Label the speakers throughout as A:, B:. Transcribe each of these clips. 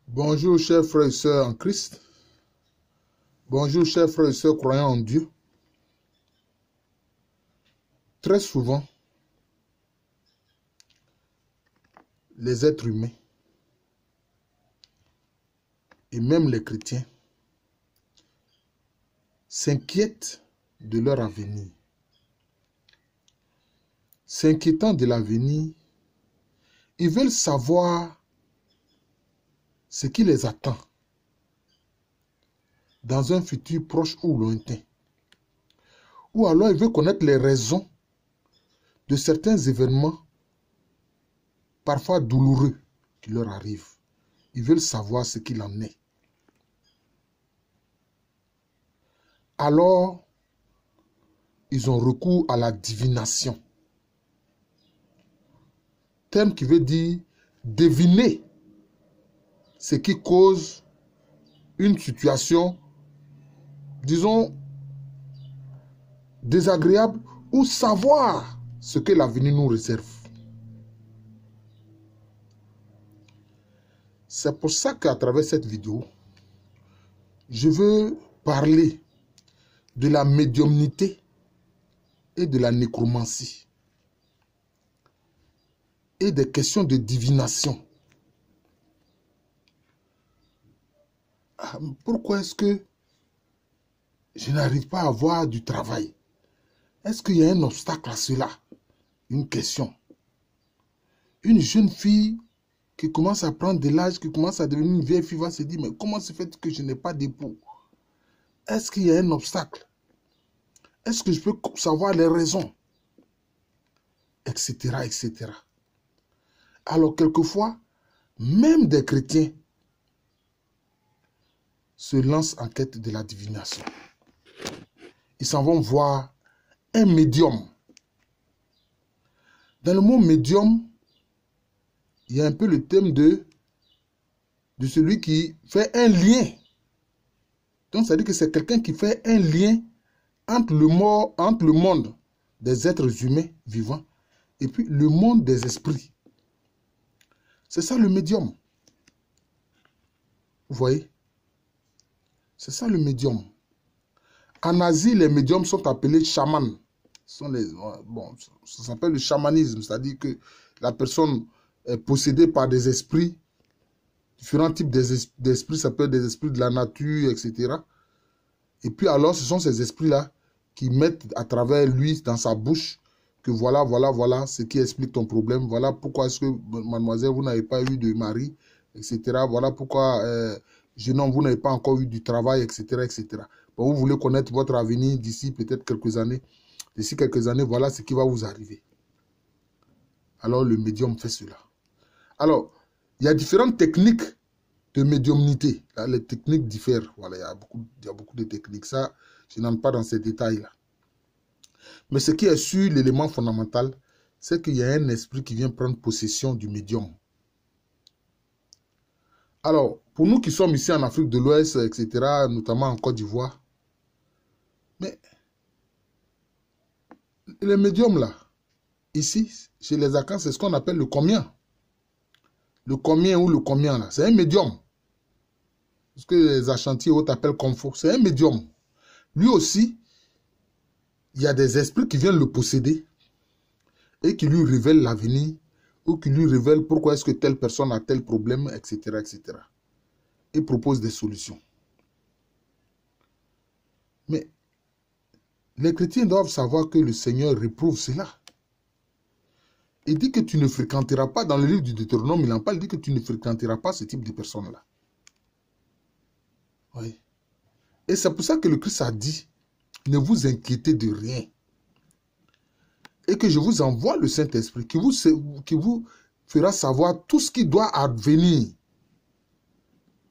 A: Bonjour chers frères et sœurs en Christ. Bonjour chers frères et sœurs croyants en Dieu. Très souvent, les êtres humains et même les chrétiens s'inquiètent de leur avenir. S'inquiétant de l'avenir, ils veulent savoir ce qui les attend dans un futur proche ou lointain. Ou alors ils veulent connaître les raisons de certains événements, parfois douloureux, qui leur arrivent. Ils veulent savoir ce qu'il en est. Alors, ils ont recours à la divination. Terme qui veut dire deviner ce qui cause une situation, disons, désagréable ou savoir ce que l'avenir nous réserve. C'est pour ça qu'à travers cette vidéo, je veux parler de la médiumnité et de la nécromancie et des questions de divination. Pourquoi est-ce que je n'arrive pas à avoir du travail? Est-ce qu'il y a un obstacle à cela? Une question. Une jeune fille qui commence à prendre de l'âge, qui commence à devenir une vieille fille, va se dire, mais comment se fait que je n'ai pas d'époux? Est-ce qu'il y a un obstacle? Est-ce que je peux savoir les raisons? Etc., etc. Alors, quelquefois, même des chrétiens se lancent en quête de la divination. Ils s'en vont voir un médium. Dans le mot médium, il y a un peu le thème de celui qui fait un lien. Donc, ça veut dire que c'est quelqu'un qui fait un lien entre le monde des êtres humains vivants et puis le monde des esprits. C'est ça le médium. Vous voyez? C'est ça le médium. En Asie, les médiums sont appelés chamans. Ça s'appelle le chamanisme, c'est-à-dire que la personne est possédée par des esprits, différents types d'esprits, ça peut être des esprits de la nature, etc. Et puis alors, ce sont ces esprits-là qui mettent à travers lui, dans sa bouche, que voilà ce qui explique ton problème, voilà pourquoi est-ce que, mademoiselle, vous n'avez pas eu de mari, etc. Voilà pourquoi, jeune homme, vous n'avez pas encore eu du travail, etc., etc. Bon, vous voulez connaître votre avenir d'ici peut-être quelques années. D'ici quelques années, voilà ce qui va vous arriver. Alors, le médium fait cela. Alors, il y a différentes techniques de médiumnité. Là, les techniques diffèrent. Voilà, il y a beaucoup de techniques. Ça, je n'entre pas dans ces détails-là. Mais ce qui est sûr, l'élément fondamental, c'est qu'il y a un esprit qui vient prendre possession du médium. Alors, pour nous qui sommes ici en Afrique de l'Ouest, etc., notamment en Côte d'Ivoire, mais les médiums là, ici, chez les Akans, c'est ce qu'on appelle le comien. Le comien ou le comien là, c'est un médium. Ce que les Achantis et autres appellent confort, c'est un médium. Lui aussi, il y a des esprits qui viennent le posséder et qui lui révèlent l'avenir ou qui lui révèlent pourquoi est-ce que telle personne a tel problème, etc., etc. Et propose des solutions. Mais les chrétiens doivent savoir que le Seigneur réprouve cela. Il dit que tu ne fréquenteras pas, dans le livre du Deutéronome, il en parle, il dit que tu ne fréquenteras pas ce type de personnes-là. Oui. Et c'est pour ça que le Christ a dit, ne vous inquiétez de rien. Et que je vous envoie le Saint-Esprit qui vous fera savoir tout ce qui doit advenir.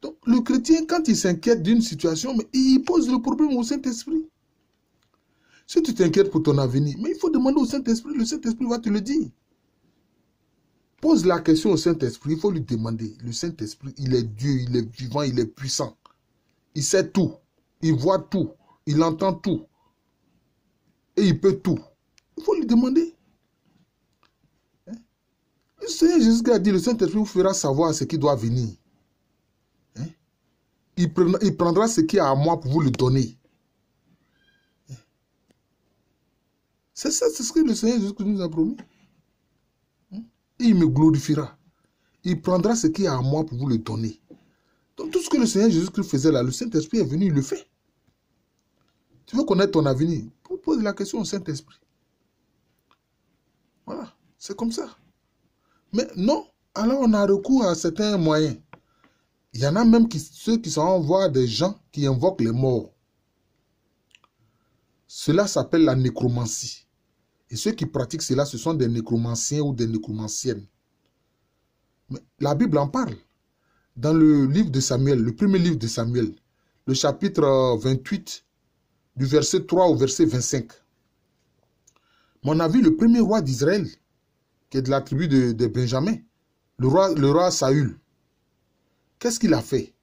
A: Donc, le chrétien, quand il s'inquiète d'une situation, mais il pose le problème au Saint-Esprit. Si tu t'inquiètes pour ton avenir, mais il faut demander au Saint-Esprit, le Saint-Esprit va te le dire. Pose la question au Saint-Esprit, il faut lui demander. Le Saint-Esprit, il est Dieu, il est vivant, il est puissant. Il sait tout, il voit tout, il entend tout. Et il peut tout. Il faut lui demander. Le Seigneur Jésus a dit, le Saint-Esprit vous fera savoir ce qui doit venir. il prendra ce qui est à moi pour vous le donner. C'est ça, c'est ce que le Seigneur Jésus nous a promis. Et il me glorifiera. Il prendra ce qui est à moi pour vous le donner. Donc tout ce que le Seigneur Jésus-Christ faisait là, le Saint-Esprit est venu, il le fait. Tu veux connaître ton avenir, pose la question au Saint-Esprit. Voilà, c'est comme ça. Mais non, alors on a recours à certains moyens. Il y en a même ceux qui s'envoient des gens qui invoquent les morts. Cela s'appelle la nécromancie. Et ceux qui pratiquent cela, ce sont des nécromanciens ou des nécromanciennes. Mais la Bible en parle. Dans le livre de Samuel, le premier livre de Samuel, le chapitre 28, du verset 3 au verset 25. Mais on a vu le premier roi d'Israël, qui est de la tribu de Benjamin, le roi Saül. Qu'est-ce qu'il a fait?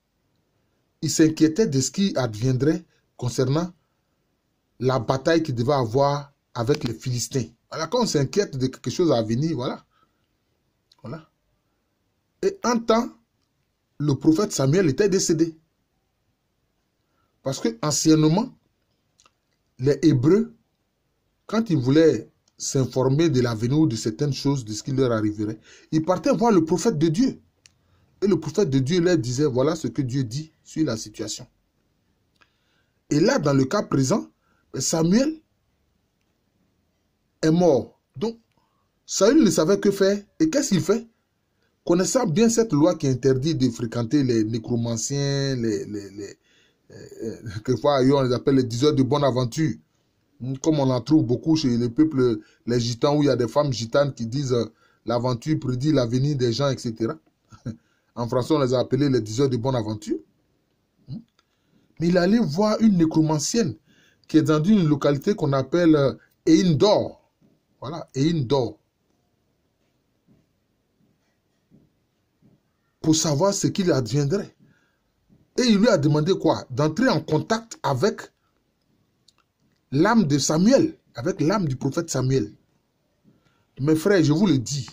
A: Il s'inquiétait de ce qui adviendrait concernant la bataille qu'il devait avoir avec les Philistins. Alors quand on s'inquiète de quelque chose à venir, voilà. Voilà. Et en temps, le prophète Samuel était décédé. Parce que anciennement, les Hébreux, quand ils voulaient s'informer de l'avenir ou de certaines choses, de ce qui leur arriverait, ils partaient voir le prophète de Dieu. Et le prophète de Dieu leur disait, voilà ce que Dieu dit sur la situation. Et là, dans le cas présent, Samuel est mort. Donc, Saül ne savait que faire. Et qu'est-ce qu'il fait? Connaissant bien cette loi qui interdit de fréquenter les nécromanciens, quelquefois on les appelle les diseurs de bonne aventure. Comme on en trouve beaucoup chez les peuples, les gitans, où il y a des femmes gitanes qui disent l'aventure prédit l'avenir des gens, etc. En français, on les a appelés les diseurs de bonne aventure. Mais il allait voir une nécromancienne qui est dans une localité qu'on appelle Eindor. Voilà, Eindor. Pour savoir ce qu'il adviendrait. Et il lui a demandé quoi? D'entrer en contact avec l'âme de Samuel, avec l'âme du prophète Samuel. Mes frères, je vous le dis,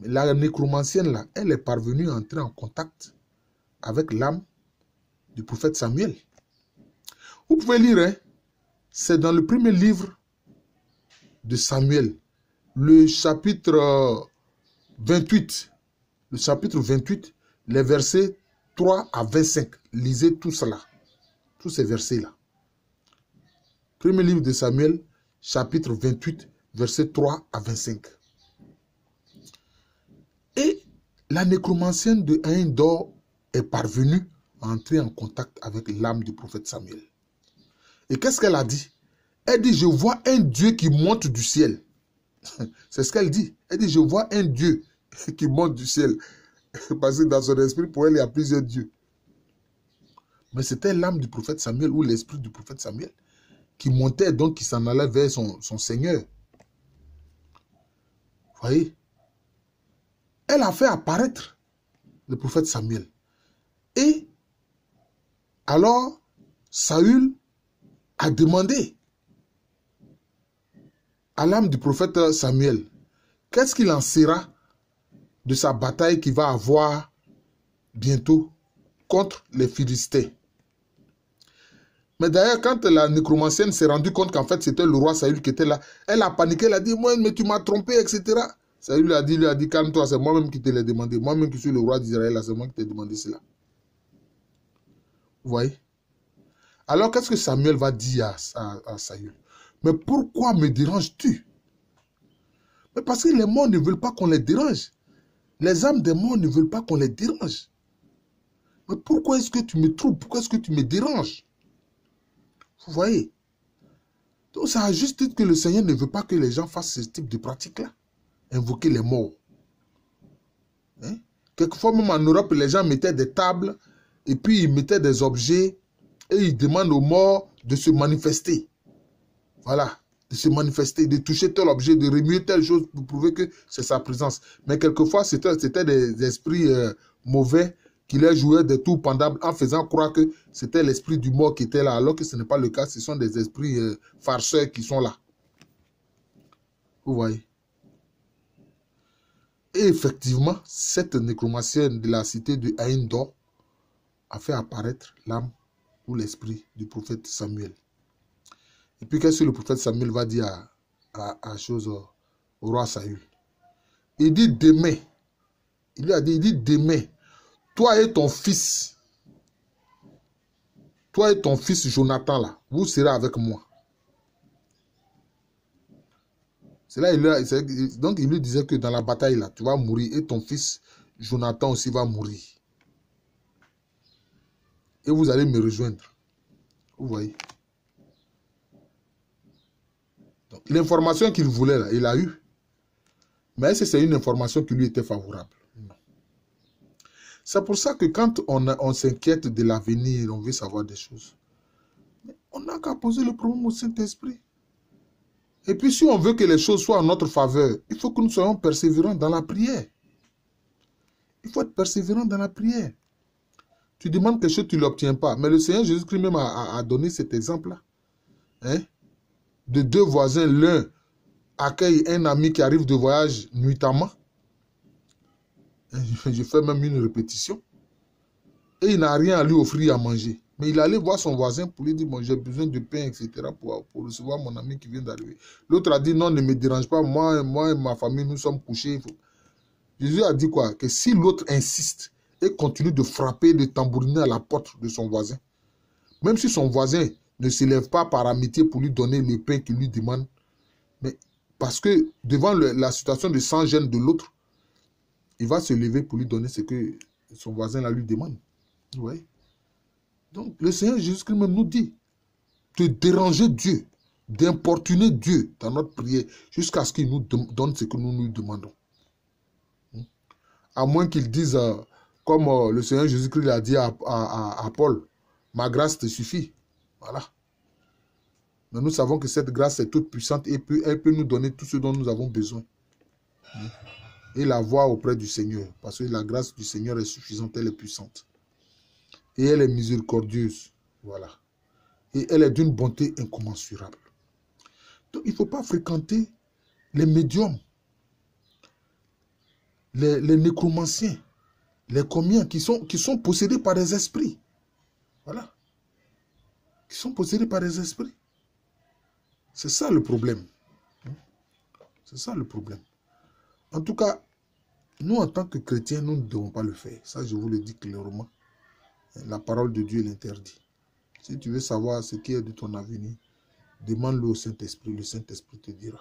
A: la nécromancienne là, elle est parvenue à entrer en contact avec l'âme du prophète Samuel. Vous pouvez lire, hein? C'est dans le premier livre de Samuel, le chapitre 28. Le chapitre 28, les versets 3 à 25. Lisez tout cela, tous ces versets-là. Premier livre de Samuel, chapitre 28, versets 3 à 25. Et la nécromancienne de Eindor est parvenue à entrer en contact avec l'âme du prophète Samuel. Et qu'est-ce qu'elle a dit? Elle dit, je vois un Dieu qui monte du ciel. C'est ce qu'elle dit. Elle dit, je vois un Dieu qui monte du ciel. Parce que dans son esprit, pour elle, il y a plusieurs dieux. Mais c'était l'âme du prophète Samuel ou l'esprit du prophète Samuel qui montait, donc qui s'en allait vers son Seigneur. Vous voyez? Elle a fait apparaître le prophète Samuel. Et alors, Saül a demandé à l'âme du prophète Samuel, qu'est-ce qu'il en sera de sa bataille qu'il va avoir bientôt contre les Philistins. Mais d'ailleurs, quand la nécromancienne s'est rendue compte qu'en fait c'était le roi Saül qui était là, elle a paniqué, elle a dit, moi, mais tu m'as trompé, etc. Saül lui a dit, calme-toi, c'est moi-même qui te l'ai demandé. Moi-même qui suis le roi d'Israël, c'est moi qui t'ai demandé cela. Vous voyez? Alors qu'est-ce que Samuel va dire à Saül? Mais pourquoi me déranges-tu? Mais parce que les morts ne veulent pas qu'on les dérange. Les âmes des morts ne veulent pas qu'on les dérange. Mais pourquoi est-ce que tu me troubles? Pourquoi est-ce que tu me déranges? Vous voyez? Donc ça a juste dit que le Seigneur ne veut pas que les gens fassent ce type de pratique-là. Invoquer les morts. Hein? Quelquefois même en Europe, les gens mettaient des tables et puis ils mettaient des objets et ils demandent aux morts de se manifester. Voilà. De se manifester, de toucher tel objet, de remuer telle chose pour prouver que c'est sa présence. Mais quelquefois, c'était des esprits mauvais qui leur jouaient des tours pendables en faisant croire que c'était l'esprit du mort qui était là, alors que ce n'est pas le cas, ce sont des esprits farceurs qui sont là. Vous voyez? Et effectivement, cette nécromancienne de la cité de Eindor a fait apparaître l'âme ou l'esprit du prophète Samuel. Et puis qu'est-ce que le prophète Samuel va dire au roi Saül? Il dit demain, il lui a dit, demain, toi et ton fils Jonathan là, vous serez avec moi. C'est là, donc il lui disait que dans la bataille là, tu vas mourir et ton fils Jonathan aussi va mourir. Et vous allez me rejoindre. Vous voyez. L'information qu'il voulait là, il a eu. Mais est-ce que c'est une information qui lui était favorable? Non. C'est pour ça que quand on s'inquiète de l'avenir, on veut savoir des choses, on n'a qu'à poser le problème au Saint-Esprit. Et puis si on veut que les choses soient en notre faveur, il faut que nous soyons persévérants dans la prière. Il faut être persévérant dans la prière. Tu demandes quelque chose, tu ne l'obtiens pas. Mais le Seigneur Jésus-Christ même a donné cet exemple-là. Hein? De deux voisins, l'un accueille un ami qui arrive de voyage nuitamment. Je fais même une répétition. Et il n'a rien à lui offrir à manger. Mais il allait voir son voisin pour lui dire, bon, j'ai besoin de pain, etc. pour recevoir mon ami qui vient d'arriver. L'autre a dit, non, ne me dérange pas, moi et ma famille, nous sommes couchés. Jésus a dit quoi? Que si l'autre insiste et continue de frapper, de tambouriner à la porte de son voisin, même si son voisin ne se lève pas par amitié pour lui donner le pain qu'il lui demande, mais parce que devant la situation de sans-gêne de l'autre, il va se lever pour lui donner ce que son voisin là lui demande. Vous voyez? Donc, le Seigneur Jésus-Christ même nous dit de déranger Dieu, d'importuner Dieu dans notre prière jusqu'à ce qu'il nous donne ce que nous lui demandons. À moins qu'il dise, comme le Seigneur Jésus-Christ l'a dit à Paul, ma grâce te suffit. Voilà. Mais nous savons que cette grâce est toute puissante et elle peut nous donner tout ce dont nous avons besoin. Et la voir auprès du Seigneur. Parce que la grâce du Seigneur est suffisante, elle est puissante. Et elle est miséricordieuse. Voilà. Et elle est d'une bonté incommensurable. Donc il ne faut pas fréquenter les médiums, les nécromanciens, les commiens qui sont possédés par des esprits. Voilà. Qui sont possédés par des esprits. C'est ça le problème. C'est ça le problème. En tout cas, nous en tant que chrétiens, nous ne devons pas le faire. Ça, je vous le dis clairement. La parole de Dieu l'interdit. Si tu veux savoir ce qui est de ton avenir, demande-le au Saint-Esprit. Le Saint-Esprit te dira.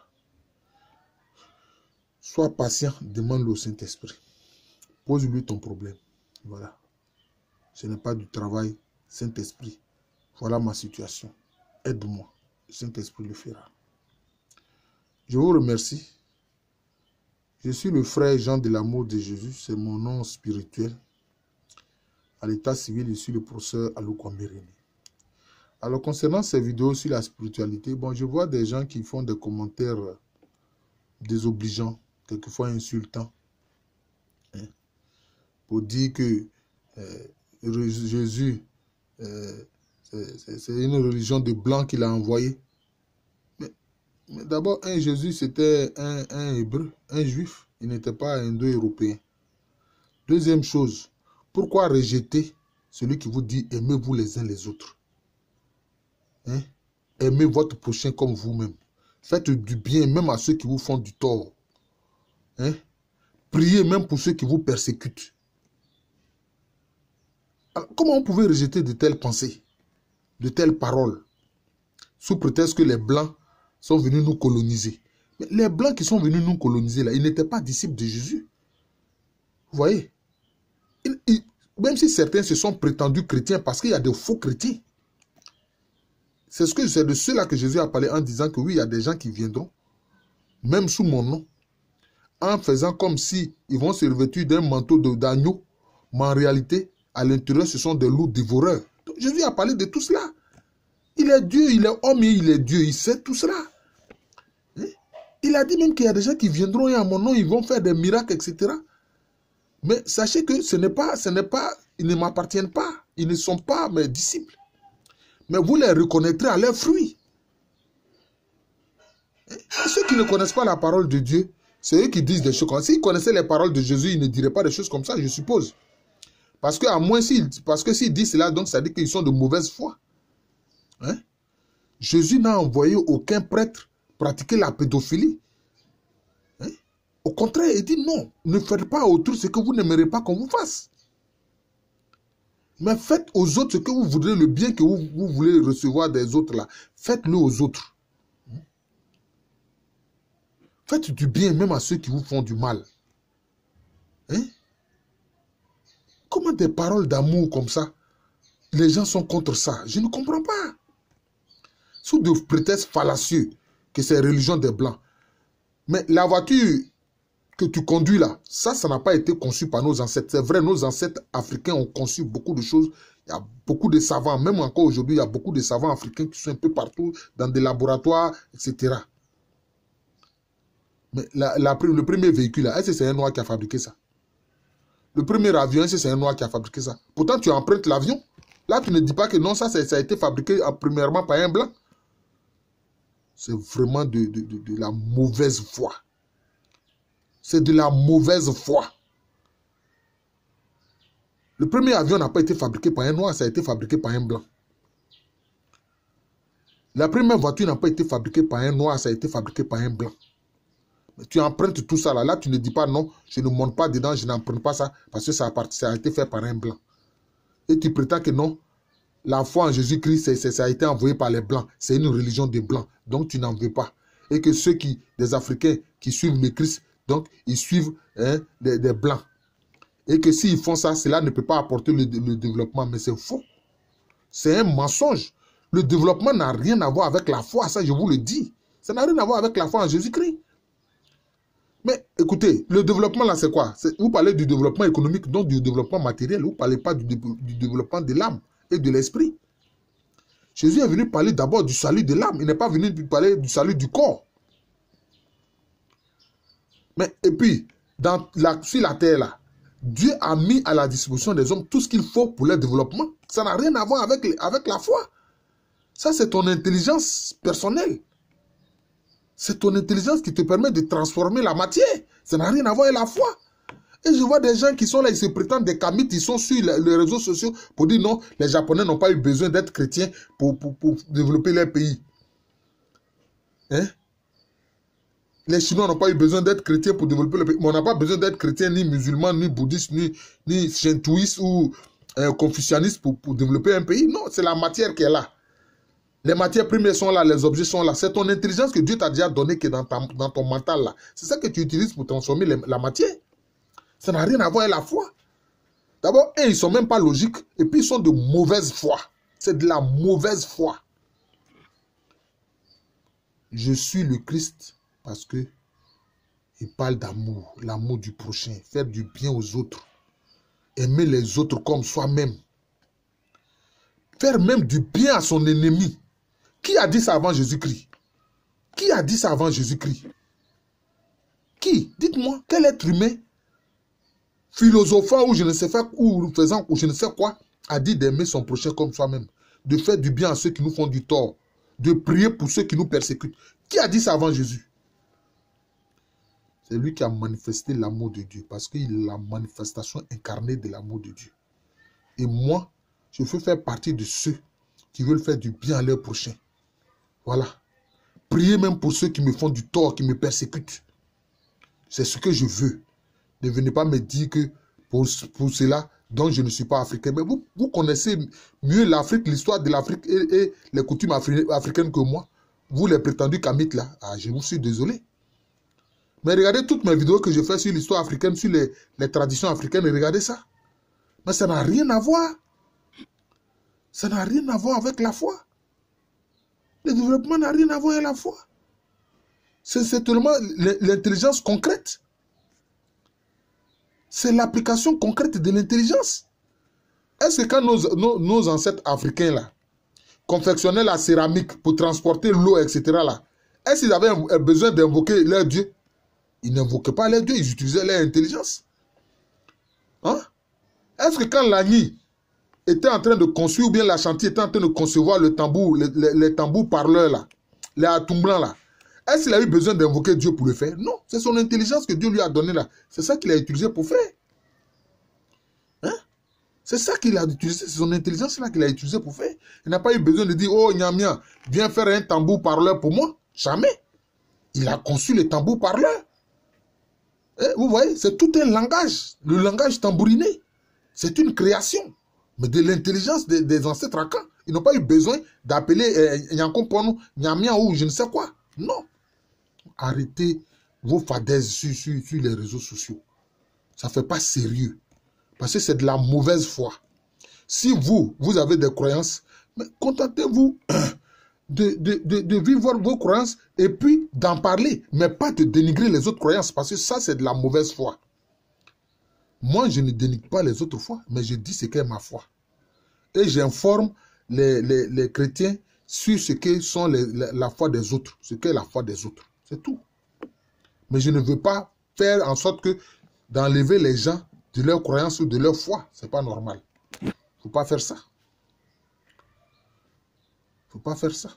A: Sois patient, demande-le au Saint-Esprit. Pose-lui ton problème. Voilà. Ce n'est pas du travail. Saint-Esprit, voilà ma situation. Aide-moi. Le Saint-Esprit le fera. Je vous remercie. Je suis le frère Jean de l'amour de Jésus. C'est mon nom spirituel. À l'état civil, je suis le professeur Aloukwambirini. Alors, concernant ces vidéos sur la spiritualité, bon, je vois des gens qui font des commentaires désobligeants, quelquefois insultants, hein, pour dire que Jésus, c'est une religion de blanc qu'il a envoyée. Mais d'abord, Jésus, c'était un hébreu, un juif. Il n'était pas un indo-européen. Deuxième chose, pourquoi rejeter celui qui vous dit aimez-vous les uns les autres? Hein? Aimez votre prochain comme vous-même. Faites du bien même à ceux qui vous font du tort. Hein? Priez même pour ceux qui vous persécutent. Alors, comment on pouvait rejeter de telles pensées, de telles paroles, sous prétexte que les Blancs sont venus nous coloniser? Mais les Blancs qui sont venus nous coloniser, là, ils n'étaient pas disciples de Jésus. Vous voyez? Même si certains se sont prétendus chrétiens, parce qu'il y a de faux chrétiens. C'est de ceux-là que Jésus a parlé en disant que oui, il y a des gens qui viendront, même sous mon nom, en faisant comme si ils vont se revêtir d'un manteau d'agneau, mais en réalité, à l'intérieur, ce sont des loups dévoreurs. Donc, Jésus a parlé de tout cela. Il est Dieu, il est homme et il est Dieu, il sait tout cela. Il a dit même qu'il y a des gens qui viendront et à mon nom, ils vont faire des miracles, etc. Mais sachez que ils ne m'appartiennent pas. Ils ne sont pas mes disciples. Mais vous les reconnaîtrez à leurs fruits. Et ceux qui ne connaissent pas la parole de Dieu, c'est eux qui disent des choses comme ça. S'ils connaissaient les paroles de Jésus, ils ne diraient pas des choses comme ça, je suppose. Parce que s'il dit cela, donc ça dit qu'ils sont de mauvaise foi. Hein? Jésus n'a envoyé aucun prêtre pratiquer la pédophilie. Hein? Au contraire, il dit non, ne faites pas à autrui ce que vous n'aimerez pas qu'on vous fasse. Mais faites aux autres ce que vous voudrez, le bien que vous voulez recevoir des autres là. Faites-le aux autres. Faites du bien même à ceux qui vous font du mal. Hein? Comment des paroles d'amour comme ça, les gens sont contre ça? Je ne comprends pas. Sous de prétextes fallacieux que c'est religion des Blancs. Mais la voiture que tu conduis là, ça n'a pas été conçu par nos ancêtres. C'est vrai, nos ancêtres africains ont conçu beaucoup de choses. Il y a beaucoup de savants, même encore aujourd'hui, il y a beaucoup de savants africains qui sont un peu partout, dans des laboratoires, etc. Mais le premier véhicule là, est-ce que c'est un Noir qui a fabriqué ça? Le premier avion, est-ce que c'est un Noir qui a fabriqué ça? Pourtant, tu empruntes l'avion. Là, tu ne dis pas que non, ça a été fabriqué premièrement par un Blanc. C'est vraiment de la mauvaise foi. C'est de la mauvaise foi. Le premier avion n'a pas été fabriqué par un Noir, ça a été fabriqué par un Blanc. La première voiture n'a pas été fabriquée par un Noir, ça a été fabriqué par un Blanc. Mais tu empruntes tout ça là. Là, tu ne dis pas non, je ne monte pas dedans, je n'emprunte pas ça, parce que ça a été fait par un Blanc. Et tu prétends que non, la foi en Jésus-Christ, ça a été envoyé par les Blancs. C'est une religion des Blancs, donc tu n'en veux pas. Et que des Africains qui suivent le Christ, donc ils suivent des Blancs. Et que s'ils font ça, cela ne peut pas apporter le développement. Mais c'est faux. C'est un mensonge. Le développement n'a rien à voir avec la foi, ça je vous le dis. Ça n'a rien à voir avec la foi en Jésus-Christ. Mais écoutez, le développement là c'est quoi? Vous parlez du développement économique, donc du développement matériel. Vous ne parlez pas du développement de l'âme et de l'esprit. Jésus est venu parler d'abord du salut de l'âme. Il n'est pas venu parler du salut du corps. Mais et puis, sur la terre là, Dieu a mis à la disposition des hommes tout ce qu'il faut pour leur développement. Ça n'a rien à voir avec la foi. Ça, c'est ton intelligence personnelle. C'est ton intelligence qui te permet de transformer la matière. Ça n'a rien à voir avec la foi. Et je vois des gens qui sont là, ils se prétendent des kamites, ils sont sur les réseaux sociaux pour dire non, les Japonais n'ont pas eu besoin d'être chrétiens pour développer leur pays. Hein? Les Chinois n'ont pas eu besoin d'être chrétiens pour développer le pays. Mais on n'a pas besoin d'être chrétien, ni musulman, ni bouddhiste, ni shintoïste ou confucianiste pour développer un pays. Non, c'est la matière qui est là. Les matières premières sont là, les objets sont là. C'est ton intelligence que Dieu t'a déjà donnée qui est dans ton mental là. C'est ça que tu utilises pour transformer la matière. Ça n'a rien à voir avec la foi. D'abord, ils ne sont même pas logiques. Et puis, ils sont de mauvaise foi. C'est de la mauvaise foi. Je suis le Christ parce que il parle d'amour, l'amour du prochain, faire du bien aux autres, aimer les autres comme soi-même, faire même du bien à son ennemi. Qui a dit ça avant Jésus-Christ? Qui a dit ça avant Jésus-Christ? Qui? Dites-moi, quel être humain, philosophant ou je ne sais pas, ou faisant ou je ne sais quoi, a dit d'aimer son prochain comme soi-même, de faire du bien à ceux qui nous font du tort, de prier pour ceux qui nous persécutent? Qui a dit ça avant Jésus? C'est lui qui a manifesté l'amour de Dieu, parce qu'il est la manifestation incarnée de l'amour de Dieu. Et moi, je veux faire partie de ceux qui veulent faire du bien à leur prochain. Voilà. Priez même pour ceux qui me font du tort, qui me persécutent. C'est ce que je veux. Ne venez pas me dire que pour cela, donc je ne suis pas africain. Mais vous connaissez mieux l'Afrique, l'histoire de l'Afrique et les coutumes africaines que moi. Vous, les prétendus kamites là, je vous suis désolé. Mais regardez toutes mes vidéos que je fais sur l'histoire africaine, sur les traditions africaines, et regardez ça. Mais ça n'a rien à voir. Ça n'a rien à voir avec la foi. Le développement n'a rien à voir avec la foi. C'est seulement l'intelligence concrète. C'est l'application concrète de l'intelligence. Est-ce que quand nos ancêtres africains là, confectionnaient la céramique pour transporter l'eau, etc. là, est-ce qu'ils avaient besoin d'invoquer leur Dieu? Ils n'invoquaient pas leur Dieu, ils utilisaient leur intelligence. Hein? Est-ce que quand l'Agni était en train de construire, ou bien la chantier était en train de concevoir le tambour, les tambours parleurs là, les atumblants là, est-ce qu'il a eu besoin d'invoquer Dieu pour le faire? Non, c'est son intelligence que Dieu lui a donnée là. C'est ça qu'il a utilisé pour faire. Hein? C'est ça qu'il a utilisé, c'est son intelligence là qu'il a utilisé pour faire. Il n'a pas eu besoin de dire, oh Nyamia, viens faire un tambour parleur pour moi. Jamais. Il a conçu le tambour parleur. Vous voyez, c'est tout un langage, le langage tambouriné. C'est une création, mais de l'intelligence des ancêtres Akan. Ils n'ont pas eu besoin d'appeler Nyankompono, Nyamia ou je ne sais quoi. Non. Arrêtez vos fadaises sur les réseaux sociaux. Ça ne fait pas sérieux. Parce que c'est de la mauvaise foi. Si vous avez des croyances, contentez-vous de vivre vos croyances et puis d'en parler, mais pas de dénigrer les autres croyances, parce que ça, c'est de la mauvaise foi. Moi, je ne dénigre pas les autres foi, mais je dis ce qu'est ma foi. Et j'informe les chrétiens sur ce que sont la foi des autres, ce qu'est la foi des autres. C'est tout. Mais je ne veux pas faire en sorte que d'enlever les gens de leur croyance ou de leur foi. Ce n'est pas normal. Il ne faut pas faire ça. Il ne faut pas faire ça.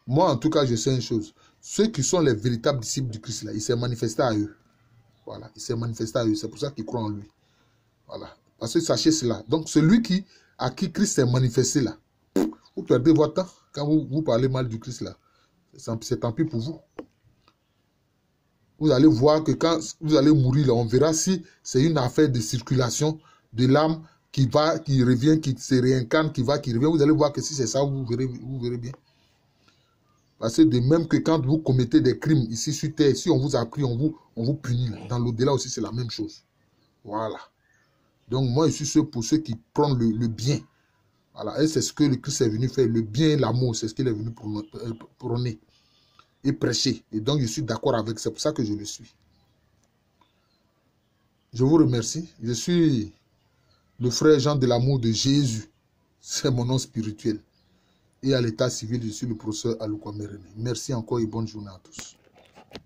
A: Moi, en tout cas, je sais une chose. Ceux qui sont les véritables disciples du Christ, là, il s'est manifesté à eux. Voilà, il s'est manifesté à eux. C'est pour ça qu'ils croient en lui. Voilà. Parce que sachez cela. Donc, celui à qui Christ s'est manifesté là, vous perdez votre temps quand vous parlez mal du Christ là. C'est tant pis pour vous. Vous allez voir que quand vous allez mourir là, on verra si c'est une affaire de circulation de l'âme qui revient, qui se réincarne, qui revient. Vous allez voir que si c'est ça, vous verrez bien. Parce que de même que quand vous commettez des crimes ici sur terre, si on vous a pris, on vous punit. Là. Dans l'au-delà aussi, c'est la même chose. Voilà. Donc moi, je suis pour ceux qui prennent le bien. Voilà. Et c'est ce que le Christ est venu faire. Le bien et l'amour, c'est ce qu'il est venu prôner et prêcher. Et donc, je suis d'accord avec. C'est pour ça que je le suis. Je vous remercie. Je suis le frère Jean de l'amour de Jésus. C'est mon nom spirituel. Et à l'état civil, je suis le professeur Alukwame René. Merci encore et bonne journée à tous.